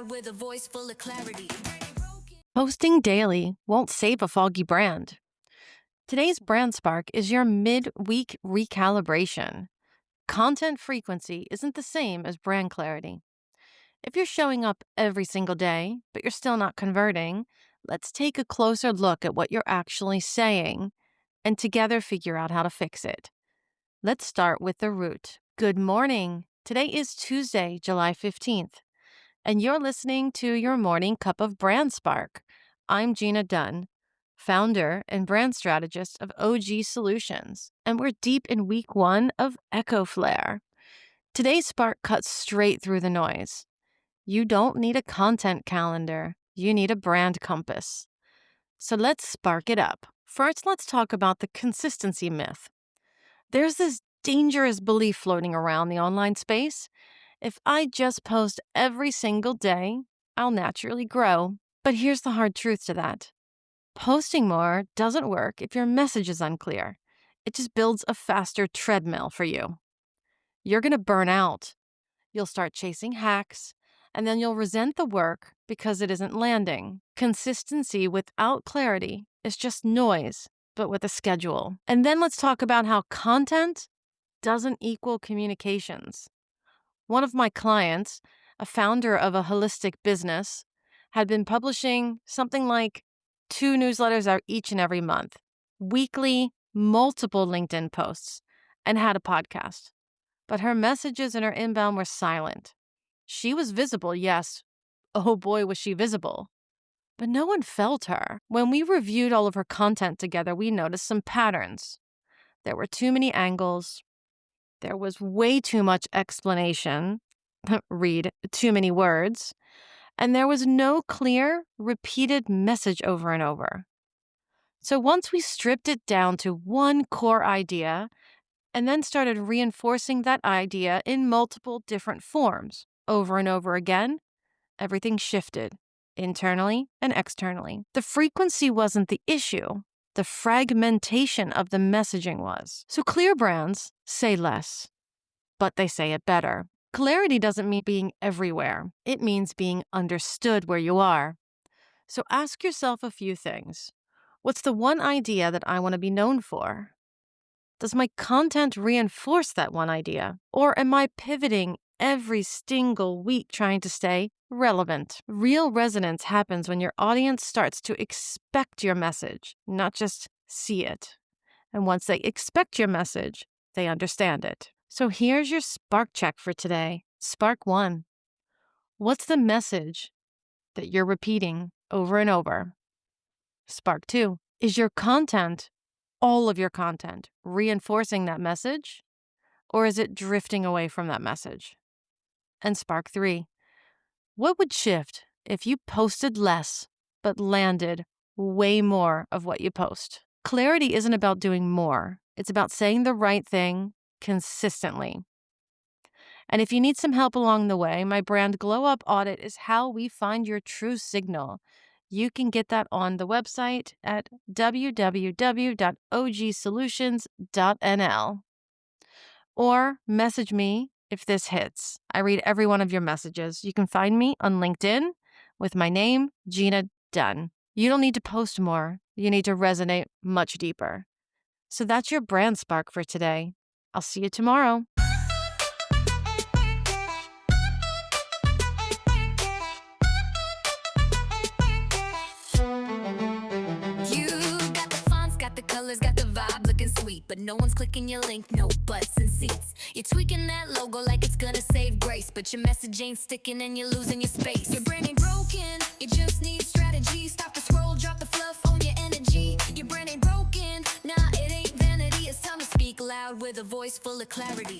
loud with a voice full of clarity. Posting daily won't save a foggy brand. Today's Brand Spark is your midweek recalibration. Content frequency isn't the same as brand clarity. If you're showing up every single day, but you're still not converting, let's take a closer look at what you're actually saying and together figure out how to fix it. Let's start with the root. Good morning. Today is Tuesday, July 15th, and you're listening to your morning cup of Brand Spark. I'm Gina Dunn, founder and brand strategist of OG Solutions, and we're deep in week 1 of Echo Flare. Today's spark cuts straight through the noise. You don't need a content calendar. You need a brand compass. So let's spark it up. First, let's talk about the consistency myth. There's this dangerous belief floating around the online space. If I just post every single day, I'll naturally grow. But here's the hard truth to that. Posting more doesn't work if your message is unclear. It just builds a faster treadmill for you. You're going to burn out. You'll start chasing hacks, and then you'll resent the work because it isn't landing. Consistency without clarity is just noise, but with a schedule. And then let's talk about how content doesn't equal communications. One of my clients, a founder of a holistic business, had been publishing something like 2 newsletters out each and every month, weekly, multiple LinkedIn posts, and had a podcast. But her messages and her inbound were silent. She was visible, yes. Oh boy, was she visible. But no one felt her. When we reviewed all of her content together, we noticed some patterns. There were too many angles. There was way too much explanation. Read too many words. And there was no clear, repeated message over and over. So once we stripped it down to one core idea and then started reinforcing that idea in multiple different forms over and over again, everything shifted internally and externally. The frequency wasn't the issue. The fragmentation of the messaging was. So clear brands say less, but they say it better. Clarity doesn't mean being everywhere. It means being understood where you are. So ask yourself a few things. What's the one idea that I want to be known for? Does my content reinforce that one idea? Or am I pivoting every single week trying to stay relevant? Real resonance happens when your audience starts to expect your message, not just see it. And once they expect your message, they understand it. So here's your spark check for today. Spark 1. What's the message that you're repeating over and over? Spark 2. Is your content, all of your content, reinforcing that message? Or is it drifting away from that message? And Spark 3. What would shift if you posted less but landed way more of what you post? Clarity isn't about doing more. It's about saying the right thing consistently. And if you need some help along the way, my brand Glow Up Audit is how we find your true signal. You can get that on the website at www.ogsolutions.nl. Or message me if this hits. I read every one of your messages. You can find me on LinkedIn with my name, Gina Dunn. You don't need to post more. You need to resonate much deeper. So that's your brand spark for today. I'll see you tomorrow. Got the colors, got the vibe looking sweet, but no one's clicking your link, no butts and seats. You're tweaking that logo like it's gonna save grace, but your message ain't sticking and you're losing your space. Your brand ain't broken, you just need strategy. Stop the scroll, drop the fluff on your energy. Your brand ain't broken, nah, it ain't vanity. It's time to speak loud with a voice full of clarity.